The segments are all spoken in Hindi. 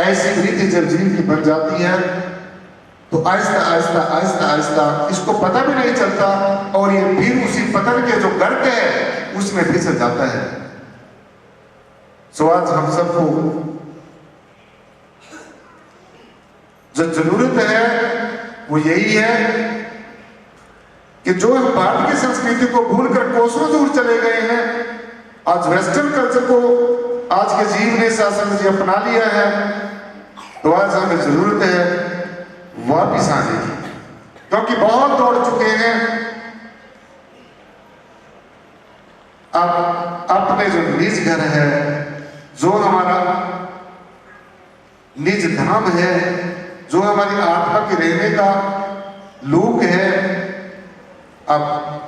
ऐसी रीति जब जीव की बन जाती है तो आहिस्ता आहिस्ता आहिस्ता आहिस्ता इसको पता भी नहीं चलता और ये फिर उसी पतन के जो गर्त है उसमें फिसल जाता है। सो आज हम सबको जो जरूरत है वो यही है कि जो हम भारत की संस्कृति को भूलकर कोसों दूर चले गए हैं, आज वेस्टर्न कल्चर को आज के जीव ने शासन जी अपना लिया है, तो आज हमें जरूरत है वापिस आने की, क्योंकि बहुत दौड़ चुके हैं। अब अपने जो निज घर है, जो हमारा निज धाम है, जो हमारी आत्मा के रहने का लोक है, अब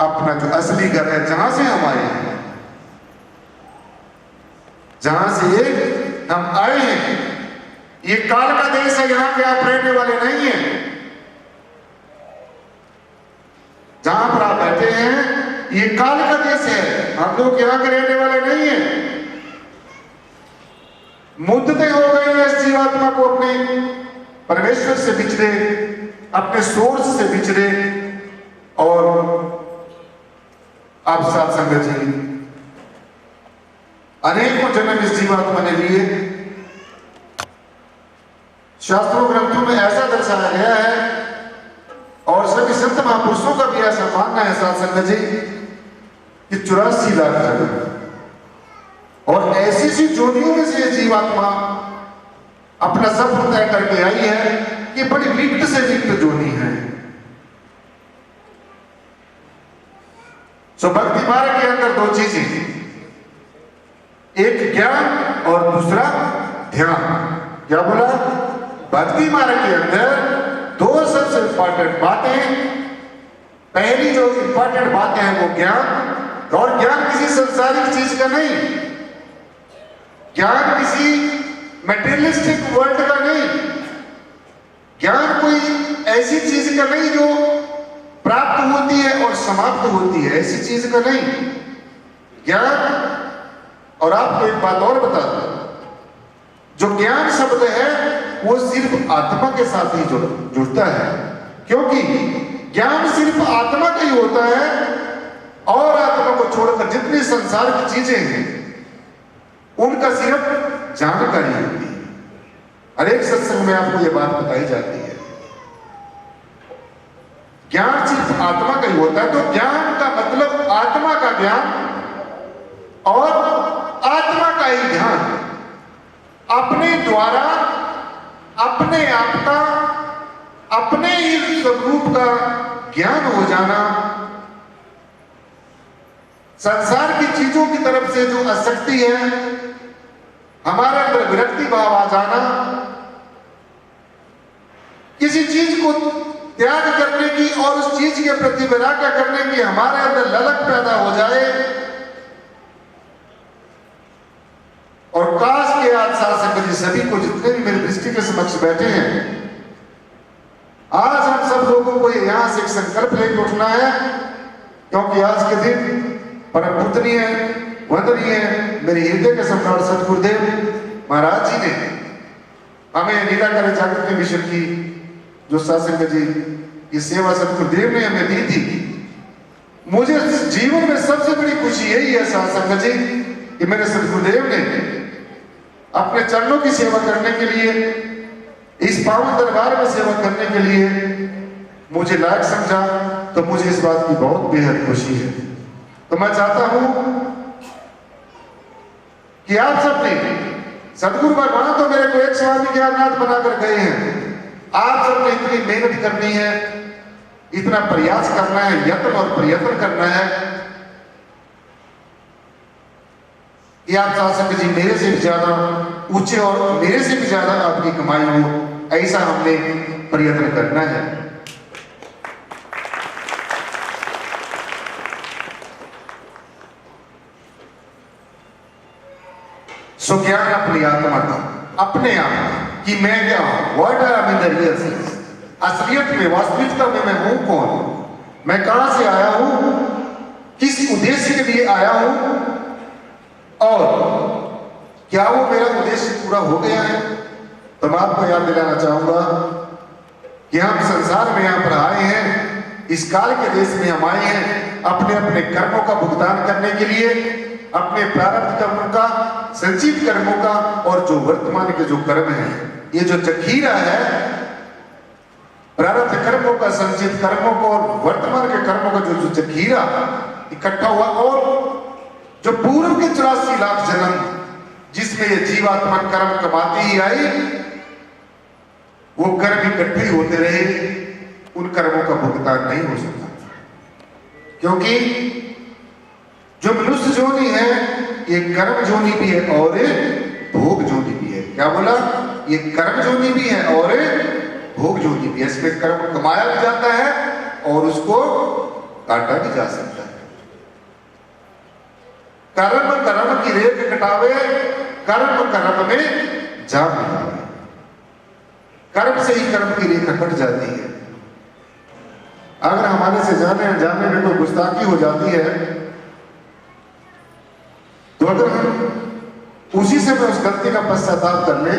अपना जो असली घर है, जहां से हम आए हैं, जहां से हम आए हैं, ये काल का देश है, यहां के आप रहने वाले नहीं हैं। जहां पर आप बैठे हैं ये काल का देश है, हम लोग यहां के रहने वाले नहीं हैं। मुद्दतें हो गई हैं इस जीवात्मा को अपने परमेश्वर से बिछड़े, अपने सोर्स से बिछड़े। और आप साथ संगत जी, अनेकों जन्म इस जीवात्मा ने लिए। शास्त्रों ग्रंथों में ऐसा दर्शाया गया है और सभी संत महापुरुषों का भी ऐसा मानना है साथ संगत जी कि 84 लाख जन्म और ऐसी सी जोनियों में से ये जीवात्मा अपना सफर तय करके आई है कि बड़ी विक्त से विक्त जोनी है। सो भक्ति मार्ग के अंदर दो चीजें, एक ज्ञान और दूसरा ध्यान। क्या बोला? भक्ति मार्ग के अंदर दो सबसे इंपॉर्टेंट बातें। पहली जो इंपॉर्टेंट बातें हैं वो ज्ञान, और ज्ञान किसी संसारिक चीज का नहीं, ज्ञान किसी मटेरियलिस्टिक वर्ल्ड का नहीं, ज्ञान कोई ऐसी चीज का नहीं जो प्राप्त होती है और समाप्त होती है, ऐसी चीज का नहीं ज्ञान। और आपको एक बात और बता दूं, जो ज्ञान शब्द है वो सिर्फ आत्मा के साथ ही जुड़ता है, क्योंकि ज्ञान सिर्फ आत्मा का ही होता है और आत्मा को छोड़कर जितनी संसार की चीजें हैं उनका सिर्फ जानकारी होती है। हर एक सत्संग में आपको यह बात बताई जाती है, ज्ञान सिर्फ आत्मा का ही होता है। तो ज्ञान का मतलब आत्मा का ज्ञान और आत्मा का ही ध्यान, अपने द्वारा अपने आप का, अपने ही स्वरूप का ज्ञान हो जाना, संसार की चीजों की तरफ से जो आसक्ति है, हमारे अंदर विरक्ति भाव आ जाना, किसी चीज को त्याग करने की और उस चीज के प्रति वैराग्य करने की हमारे अंदर ललक पैदा हो जाए। और काश के आज साथ संगत सभी को, जितने भी मेरी दृष्टि के समक्ष बैठे हैं, आज हम सब लोगों को यहां से एक संकल्प लेकर उठना है, क्योंकि आज के दिन परम पूजनीय वंदनीय मेरे हृदय के सम्राट सतगुरुदेव महाराज जी ने हमें निराकार जागृति मिशन की जो सत्संग जी की सेवा सतगुरुदेव ने हमें दी थी। मुझे जीवन में सबसे बड़ी खुशी यही है सत्संग जी कि मेरे सतगुरुदेव ने अपने चरणों की सेवा करने के लिए, इस पावन दरबार में सेवा करने के लिए मुझे लायक समझा, तो मुझे इस बात की बहुत बेहद खुशी है। तो मैं चाहता हूं कि आप सबने, सदगुरु भगवान तो मेरे को एक स्वामी ज्ञाननाथ बनाकर गए हैं, आप सबने इतनी मेहनत करनी है, इतना प्रयास करना है, यत्न और प्रयत्न करना है कि आप शासक जी मेरे से भी ज्यादा ऊंचे और मेरे से भी ज्यादा आपकी कमाई हो, ऐसा हमने प्रयत्न करना है। सो ज्ञान अपनी आत्मा का, अपने आप कि मैं क्या हूं, what I am in the real sense, असलियत में, वास्तविकता में मैं हूं कौन, मैं कहां से आया हूं, किस उद्देश्य के लिए आया हूं, और क्या वो मेरा उद्देश्य पूरा हो गया है। तो मैं आपको याद दिलाना चाहूंगा कि हम संसार में यहाँ पर आए हैं, इस काल के देश में हम आए हैं अपने अपने कर्मों का भुगतान करने के लिए, अपने प्रारब्ध कर्मों का, संचित कर्मों का, और जो वर्तमान के जो कर्म है, ये जो जखीरा है प्रारब्ध कर्मों का, संचित कर्मों को और वर्तमान के कर्मों का जो जखीरा इकट्ठा हुआ, और जो पूर्व के 84 लाख जन्म जिसमें ये जीवात्मा कर्म कमाती ही आई, वो कर्म इकट्ठे ही होते रहे, उन कर्मों का भुगतान नहीं हो सकता। क्योंकि जो मनुष्य जोनी है ये कर्म जोनी भी है और भोग जोनी भी है। क्या बोला? ये कर्म जोनी भी है और भोग जोनी भी है। इसमें कर्म कमाया भी जाता है और उसको काटा भी जा सकता है। कर्म कर्म की रेख कटावे, कर्म कर्म में जा मिलावे। कर्म से ही कर्म की रेखा कट जाती है। अगर हमारे से जाने अनजाने में कोई गुस्ताखी हो जाती है तो अगर हम उसी से उस गलती का पश्चाताप कर ले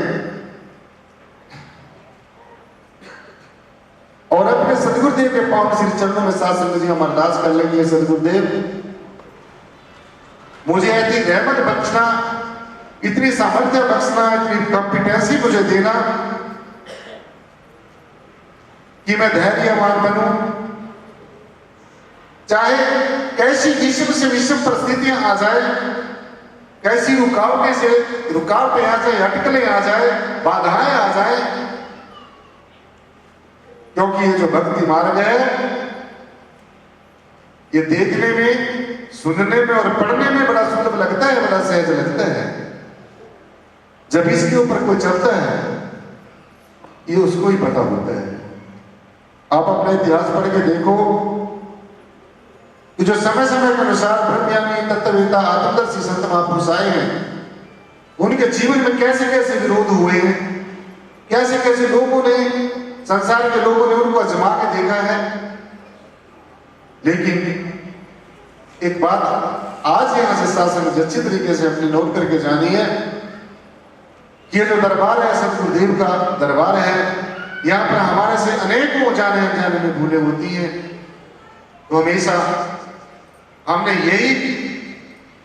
और अपने सदगुरुदेव के पावन श्री चरणों में साथ संगत जी हम अरदास कर लेंगे, सदगुरुदेव मुझे ऐसी रहमत बख्शना, इतनी सामर्थ्य बख्शना, इतनी कॉम्पिटेंसी मुझे देना कि मैं धैर्यवान बनूं, चाहे कैसी विषम से विषम परिस्थितियां आ जाए, कैसी रुकावटें आ जाए, अटकलें आ जाए, बाधाएं आ जाए, क्योंकि ये जो भक्ति मार्ग है ये देखने में, सुनने में और पढ़ने में बड़ा सुलभ लगता है, बड़ा सहज लगता है। जब इसके ऊपर कोई चलता है ये उसको ही पता होता है। आप अपना इतिहास पढ़ के देखो कि जो समय समय के अनुसार ब्रह्मज्ञानी, तत्ववेत्ता, आत्मदर्शी संत महापुरुष आए हैं, उनके जीवन में कैसे कैसे विरोध हुए हैं, कैसे कैसे लोगों ने, संसार के लोगों ने उनको आजमा के देखा है। लेकिन एक बात आज यहां से शासन अच्छी तरीके से अपने नोट करके जानी है कि ये जो दरबार है सतगुरुदेव का दरबार है, यहाँ पर हमारे से अनेकों जाने अनजाने में भूलें होती हैं। तो हमेशा हमने यही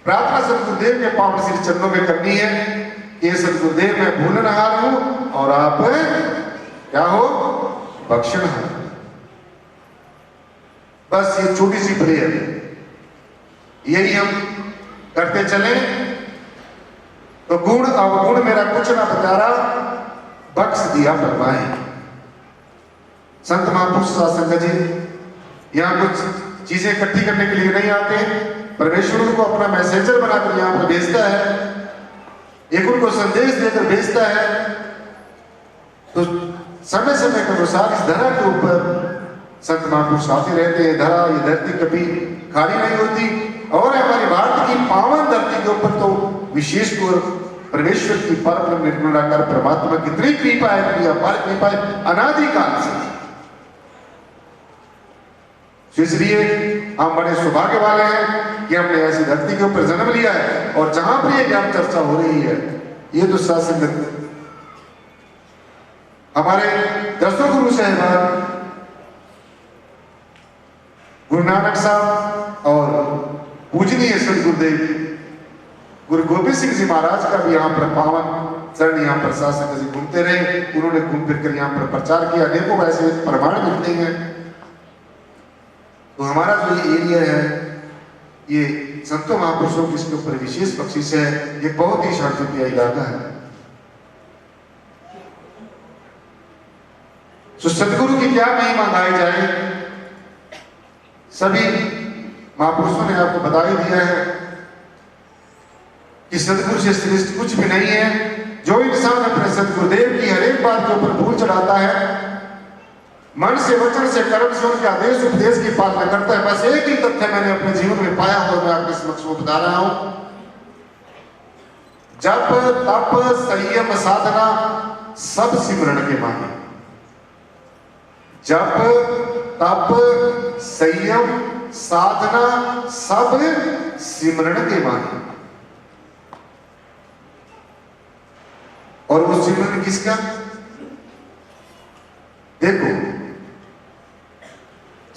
प्रार्थना सतगुरुदेव के पावन श्री चरणों में करनी है कि सतगुरुदेव मैं भूलनहार हूं और आप क्या हो? बख्शनहार। बस ये छोटी सी प्रेयर यही हम करते चले तो गुण अवगुण मेरा कुछ ना बचारा, बख्श दिया परवाए। संत महापुरुष संगत जी यहाँ कुछ चीजें इकट्ठी करने के लिए नहीं आते, परमेश्वर उनको अपना मैसेंजर बनाकर यहाँ पर भेजता है, एक उनको संदेश देकर भेजता है। तो समय समय के अनुसार इस धरा के ऊपर संत महापुरुष आते रहते हैं। धरा, ये धरती कभी खाली नहीं होती और हमारी भारत की पावन धरती के ऊपर तो विशेष कर परमेश्वर की परम निर्गुणाकार परमात्मा की इतनी कृपा है, इतनी अपार कृपा है अनादिकाल से। इसलिए हम बड़े सौभाग्य वाले हैं कि हमने ऐसी धरती के ऊपर जन्म लिया है और जहां पर ये ज्ञान चर्चा हो रही है, ये तो शासन हमारे दसों गुरु साहिबान गुरु नानक साहब और पूजनीय सदगुरुदेव गुरु गोबिंद सिंह जी महाराज का भी यहाँ पर पावन चरण यहाँ पर शासक जी घूमते रहे। उन्होंने घूम फिर कर यहाँ पर प्रचार किया, अनेकों ऐसे प्रमाण मिलते हैं। तो हमारा जो ये एरिया है ये संतों महापुरुषों की इसके ऊपर विशेष बख्शिश है। ये बहुत ही शांतिप्रिय इलाका है। तो सदगुरु की क्या महिमा गाई जाए, सभी महापुरुषों ने आपको बता ही दिया है कि सदगुरु से श्रेष्ठ कुछ भी नहीं है। जो इंसान अपने सदगुरुदेव की हर एक बात के ऊपर भूल चढ़ाता है, मन से, वचन से, कर्म से उनके आदेश उपदेश की पालना करता है। बस एक ही तथ्य मैंने अपने जीवन में पाया और मैं आपके समक्ष में बता रहा हूं। जप तप संयम साधना सब सिमरण के माने। जप तप संयम साधना सब सिमरण के माने। और वो सिमरन किसका?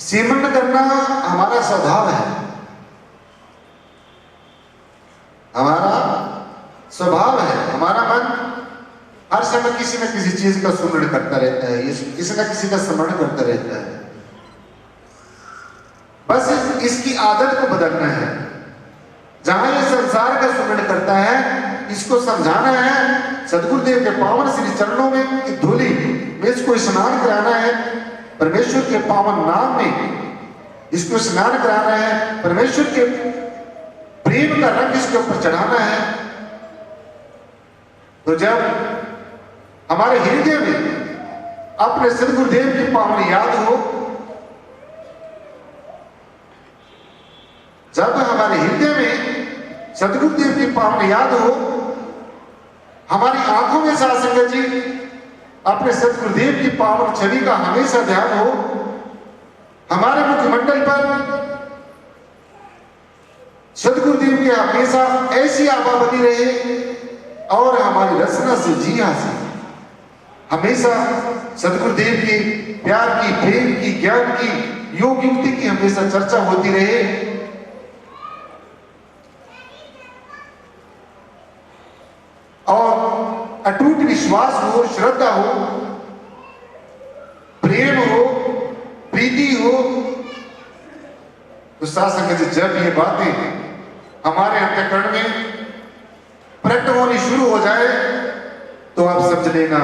सीमन करना हमारा स्वभाव है, हमारा स्वभाव है। हमारा मन हर समय किसी न किसी चीज का सुमरण करता रहता है, किसी न किसी का स्मरण करता रहता है। बस इसकी आदत को बदलना है। जहां ये संसार का सुमरण करता है, इसको समझाना है। सदगुरुदेव के पावन श्री चरणों में की धूलि में इसको स्नान कराना है। परमेश्वर के पावन नाम में इसको स्नान कराना है। परमेश्वर के प्रेम का रंग इसके ऊपर चढ़ाना है। तो जब हमारे हृदय में अपने सदगुरुदेव की पावन याद हो, जब हमारे हृदय में सदगुरुदेव की पावन याद हो, हमारी आंखों में साथ संगत जी अपने सदगुरुदेव की पावन छवि का हमेशा ध्यान हो, हमारे मुखमंडल पर सदगुरुदेव के हमेशा ऐसी आभा बनी रहे और हमारी रचना से जी हासिल हमेशा सदगुरुदेव की प्यार की, प्रेम की, ज्ञान की, योग युक्ति की हमेशा चर्चा होती रहे। और अटूट विश्वास हो, श्रद्धा हो, प्रेम हो, प्रीति हो। तो शासक जब ये बातें हमारे अंतःकरण में प्रकट होनी शुरू हो जाए, तो आप समझ लेना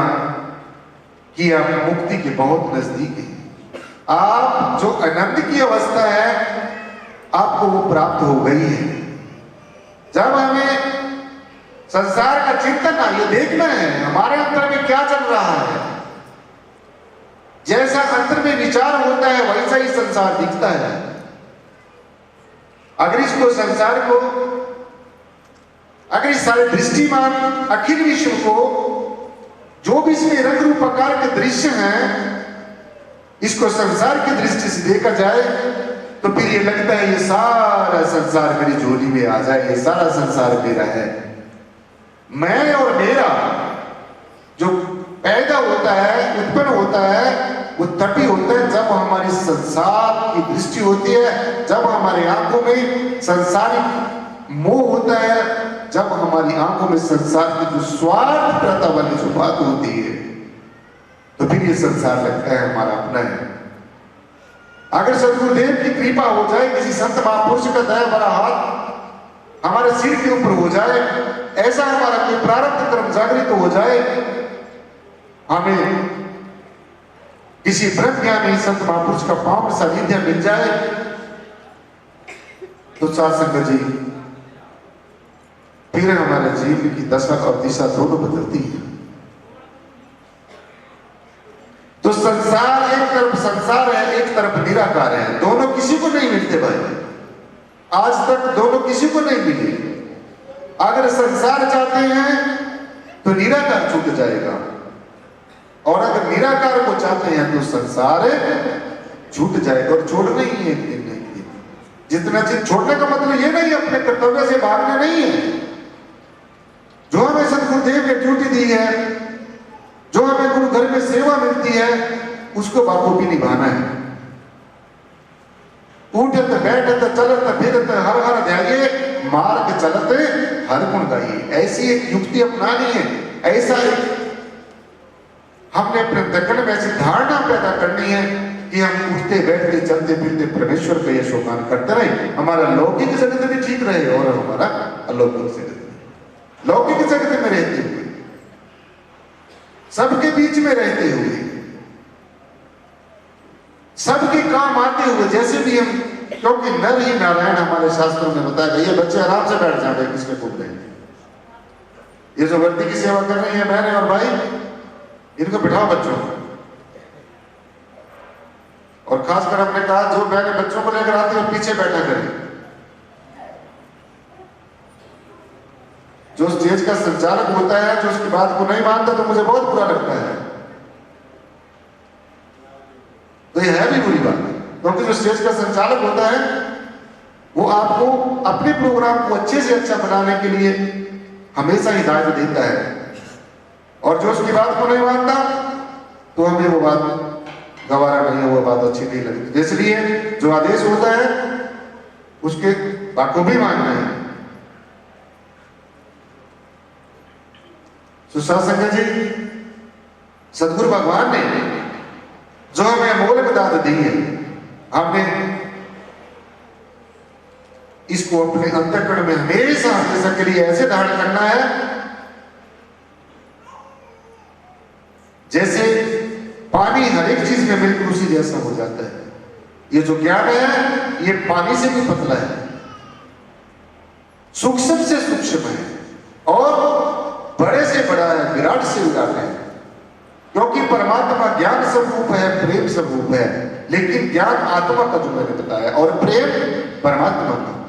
कि आप मुक्ति के बहुत नजदीक हैं। आप जो आनंद की अवस्था है, आपको वो प्राप्त हो गई है। जब हमें संसार का चिंतन ना, ये देखना है हमारे अंतर में क्या चल रहा है। जैसा अंतर में विचार होता है, वैसा ही संसार दिखता है। अगर इसको संसार को, अगर इस सारे दृष्टिमान अखिल विश्व को, जो भी इसमें रंग रूप आकार के दृश्य हैं, इसको संसार की दृष्टि से देखा जाए, तो फिर ये लगता है ये सारा संसार मेरी झोली में आ जाए, ये सारा संसार मेरा है। मैं और मेरा जो पैदा होता है, उत्पन्न होता है, वो तभी होता है जब हमारी संसार की दृष्टि होती है, जब हमारी आंखों में संसारिक मोह होता है, जब हमारी आंखों में संसार की जो स्वार्थ प्रथा वाली जो बात होती है, तो फिर ये संसार लगता है हमारा अपना है। अगर सदगुरुदेव की कृपा हो जाए, किसी संत महापुरुष का दया भरा हाथ हमारे सिर के ऊपर हो जाए, ऐसा हमारा कोई प्रारब्ध कर्म जागृत हो जाए, हमें किसी ब्रह्म ज्ञानी संत महापुरुष का पावन सानिध्य मिल जाए, तो साथ संगत जी फिर हमारे जीवन की दशा और दिशा दोनों बदलती है। तो संसार एक तरफ संसार है, एक तरफ निराकार है, दोनों किसी को नहीं मिलते भाई। आज तक दोनों किसी को नहीं मिले। अगर संसार चाहते हैं तो निराकार छूट जाएगा, और अगर निराकार को चाहते हैं तो संसार छूट जाएगा। और छोड़ना ही है एक दिन नहीं दिन। जितना चीज छोड़ने का मतलब ये नहीं अपने कर्तव्य से भागना नहीं है। जो हमें सदगुरुदेव ने ड्यूटी दी है, जो हमें गुरु घर में सेवा मिलती है, उसको बाखूबी निभाना है। उठत बैठत चलत फिरत हर हर ध्याये, मार्ग चलते हर गुण गाइए। ऐसी एक युक्ति अपनानी है, ऐसा एक हमने अपने दक्कन में ऐसी धारणा पैदा करनी है कि हम उठते बैठते चलते फिरते परमेश्वर का यशोगान करते रहे। हमारा लौकिक जगत भी ठीक रहे और हमारा अलौकिक जगत, लौकिक जगत में रहते हुए, सबके बीच में रहते हुए, सबके काम आते हुए, जैसे भी हम, क्योंकि नर ही नारायण हमारे शास्त्रों में बताया गया। ये बच्चे आराम से बैठ जाए, किसके कूद रहे हैं। ये जो वर्दी की सेवा कर रही है बहनें और भाई, इनको बिठाओ बच्चों को। और खासकर हमने कहा जो बहनें बच्चों को लेकर आती है पीछे बैठा करें। जो स्टेज का संचालक होता है, जो उसकी बात को नहीं मानता, तो मुझे बहुत बुरा लगता है। तो ये है भी बुरी बात, क्योंकि जो स्टेज का संचालक होता है वो आपको अपने प्रोग्राम को अच्छे से अच्छा बनाने के लिए हमेशा हिदायत देता है, और जो उसकी बात को नहीं मानता तो हमें वो बात गवारा नहीं है, वो बात अच्छी नहीं लगती। इसलिए जो आदेश होता है उसके बाखूबी मानना है। सुशासन जी, सदगुरु भगवान ने जो हमें अमोलक दात दी है, हमने इसको अपने अंतःकरण में हमेशा हमेशा के लिए ऐसे धारण करना है जैसे पानी हर एक चीज में मिलकर उसी जैसा हो जाता है। ये जो ज्ञान है ये पानी से भी पतला है, सूक्ष्म से सूक्ष्म है और बड़े से बड़ा है, विराट से विराट है। क्योंकि परमात्मा ज्ञान स्वरूप है, प्रेम स्वरूप है, लेकिन ज्ञान आत्मा का जो मैंने बताया और प्रेम परमात्मा का।